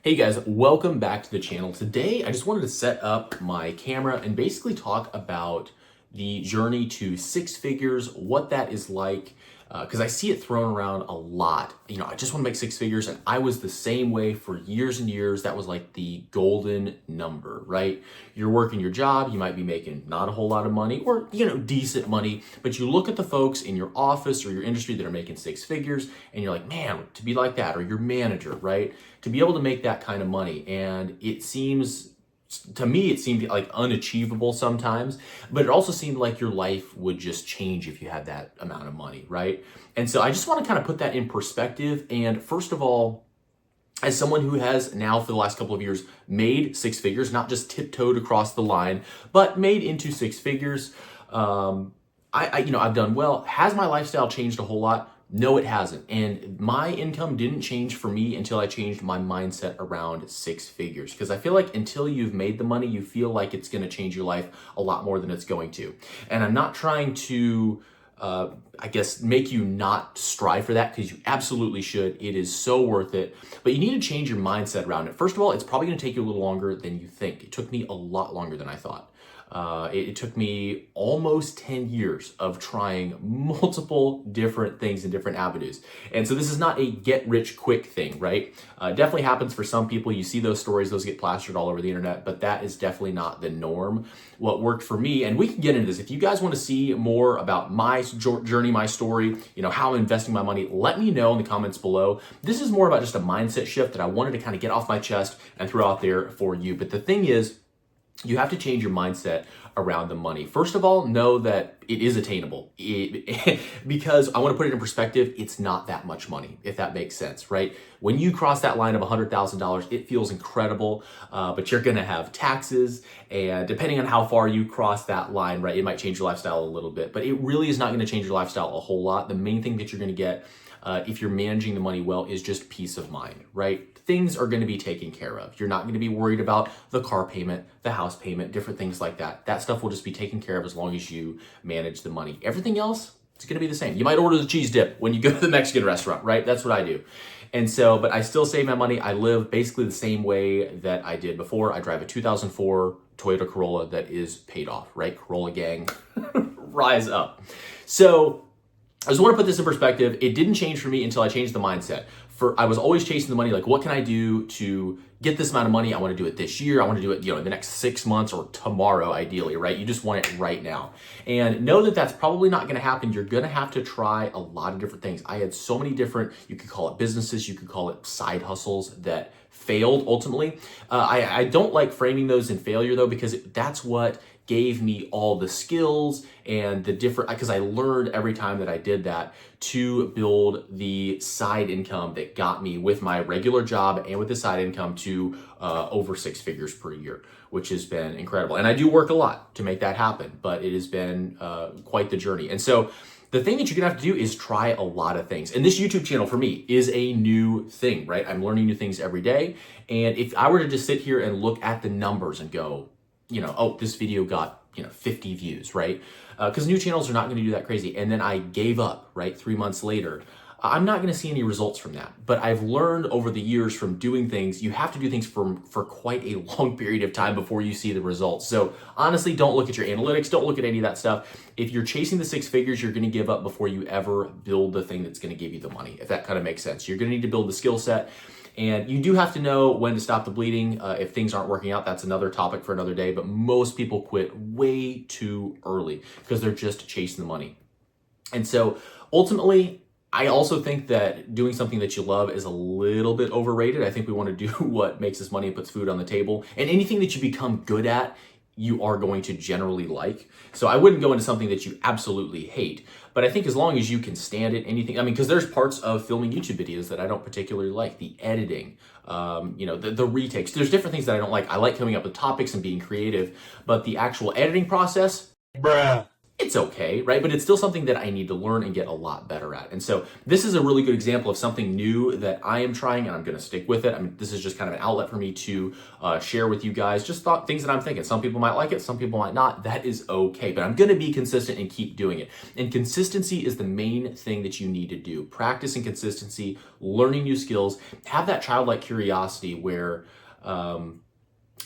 Hey guys, welcome back to the channel. Today, I just wanted to set up my camera and basically talk about the journey to six figures, what that is like, because I see it thrown around a lot. I just want to make six figures, and I was the same way for years and years. That was like the golden number, right? You're working your job, you might be making not a whole lot of money or, decent money, but you look at the folks in your office or your industry that are making six figures, and you're like, man, to be like that, or your manager, right? To be able to make that kind of money. And to me, it seemed like unachievable sometimes, but it also seemed like your life would just change if you had that amount of money, right? And so I just want to kind of put that in perspective. And first of all, as someone who has now for the last couple of years made six figures, not just tiptoed across the line, but made into six figures, I've done well. Has my lifestyle changed a whole lot? No, it hasn't. And my income didn't change for me until I changed my mindset around six figures. Because I feel like until you've made the money, you feel like it's going to change your life a lot more than it's going to. And I'm not trying to, make you not strive for that, because you absolutely should. It is so worth it. But you need to change your mindset around it. First of all, it's probably going to take you a little longer than you think. It took me a lot longer than I thought. It took me almost 10 years of trying multiple different things in different avenues. And so this is not a get rich quick thing, right? It definitely happens for some people. You see those stories, those get plastered all over the internet, but that is definitely not the norm. What worked for me, and we can get into this, if you guys want to see more about my journey, my story, how I'm investing my money, let me know in the comments below. This is more about just a mindset shift that I wanted to kind of get off my chest and throw out there for you. But the thing is, you have to change your mindset around the money. First of all, know that it is attainable. Because I want to put it in perspective, it's not that much money, if that makes sense, right? When you cross that line of $100,000, it feels incredible, but you're going to have taxes, and depending on how far you cross that line, right, it might change your lifestyle a little bit, but it really is not going to change your lifestyle a whole lot. The main thing that you're going to get if you're managing the money well is just peace of mind, right? Things are going to be taken care of. You're not going to be worried about the car payment, the house payment, different things like that. That stuff will just be taken care of as long as you manage the money. Everything else, it's going to be the same. You might order the cheese dip when you go to the Mexican restaurant, right? That's what I do. And so, but I still save my money. I live basically the same way that I did before. I drive a 2004 Toyota Corolla that is paid off, right? Corolla gang, rise up. So I just want to put this in perspective. It didn't change for me until I changed the mindset. I was always chasing the money, like, what can I do to get this amount of money? I want to do it this year. I want to do it, in the next 6 months or tomorrow, ideally, right? You just want it right now. And know that that's probably not going to happen. You're going to have to try a lot of different things. I had so many different, you could call it businesses, you could call it side hustles that failed ultimately. I don't like framing those in failure though, because that's what gave me all the skills and the different, because I learned every time that I did that to build the side income that got me with my regular job and with the side income to over six figures per year, which has been incredible. And I do work a lot to make that happen, but it has been quite the journey. And so the thing that you're gonna have to do is try a lot of things. And this YouTube channel for me is a new thing, right? I'm learning new things every day. And if I were to just sit here and look at the numbers and go, oh, this video got, 50 views, right? Because new channels are not going to do that crazy. And then I gave up, right? 3 months later, I'm not going to see any results from that. But I've learned over the years from doing things, you have to do things for quite a long period of time before you see the results. So honestly, don't look at your analytics. Don't look at any of that stuff. If you're chasing the six figures, you're going to give up before you ever build the thing that's going to give you the money, if that kind of makes sense. You're going to need to build the skill set. And you do have to know when to stop the bleeding. If things aren't working out, that's another topic for another day. But most people quit way too early because they're just chasing the money. And so ultimately, I also think that doing something that you love is a little bit overrated. I think we want to do what makes us money and puts food on the table. And anything that you become good at, you are going to generally like. So I wouldn't go into something that you absolutely hate, but I think as long as you can stand it, anything, because there's parts of filming YouTube videos that I don't particularly like, the editing, the retakes, there's different things that I don't like. I like coming up with topics and being creative, but the actual editing process, bruh, it's okay, right? But it's still something that I need to learn and get a lot better at. And so this is a really good example of something new that I am trying, and I'm going to stick with it. I mean, this is just kind of an outlet for me to share with you guys, just things that I'm thinking. Some people might like it, some people might not. That is okay, but I'm going to be consistent and keep doing it. And consistency is the main thing that you need to do. Practice and consistency, learning new skills, have that childlike curiosity where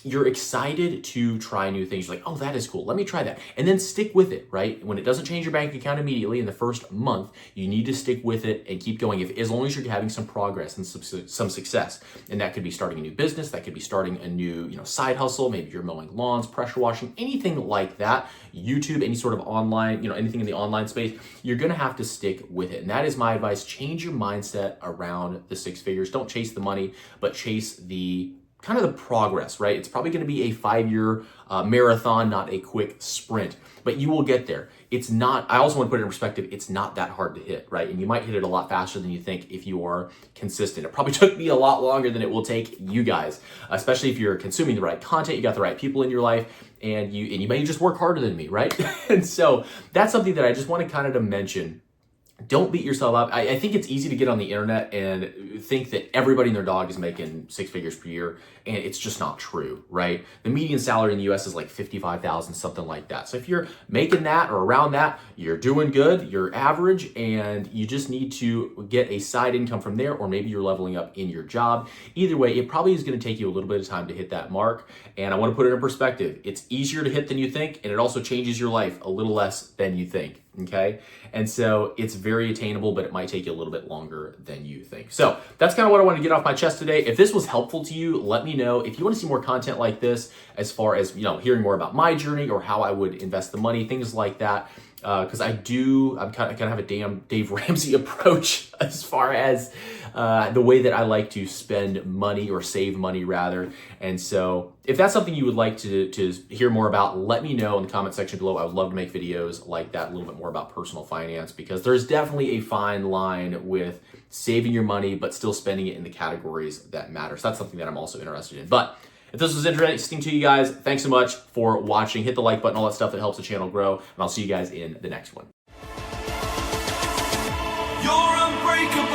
you're excited to try new things. You're like, oh, that is cool. Let me try that. And then stick with it, right? When it doesn't change your bank account immediately in the first month, you need to stick with it and keep going. As long as you're having some progress and some success. And that could be starting a new business. That could be starting a new, side hustle. Maybe you're mowing lawns, pressure washing, anything like that. YouTube, any sort of online, anything in the online space, you're going to have to stick with it. And that is my advice. Change your mindset around the six figures. Don't chase the money, but chase the kind of the progress, right? It's probably going to be a 5-year marathon, not a quick sprint, but you will get there. It's not, I also want to put it in perspective, it's not that hard to hit, right? And you might hit it a lot faster than you think if you are consistent. It probably took me a lot longer than it will take you guys, especially if you're consuming the right content, you got the right people in your life, and you may just work harder than me, right? And so that's something that I just want to kind of to mention. Don't beat yourself up. I think it's easy to get on the internet and think that everybody and their dog is making 6 figures per year, and it's just not true, right? The median salary in the US is like $55,000, something like that. So if you're making that or around that, you're doing good, you're average, and you just need to get a side income from there, or maybe you're leveling up in your job. Either way, it probably is going to take you a little bit of time to hit that mark, and I want to put it in perspective. It's easier to hit than you think, and it also changes your life a little less than you think. Okay. And so it's very attainable, but it might take you a little bit longer than you think. So that's kind of what I want to get off my chest today. If this was helpful to you, let me know. If you want to see more content like this, as far as, hearing more about my journey or how I would invest the money, things like that. Because I'm kind of have a damn Dave Ramsey approach as far as the way that I like to spend money or save money rather. And so if that's something you would like to hear more about, let me know in the comment section below. I would love to make videos like that, a little bit more about personal finance, because there's definitely a fine line with saving your money, but still spending it in the categories that matter. So that's something that I'm also interested in. But if this was interesting to you guys, thanks so much for watching. Hit the like button, all that stuff that helps the channel grow, and I'll see you guys in the next one. You're unbreakable.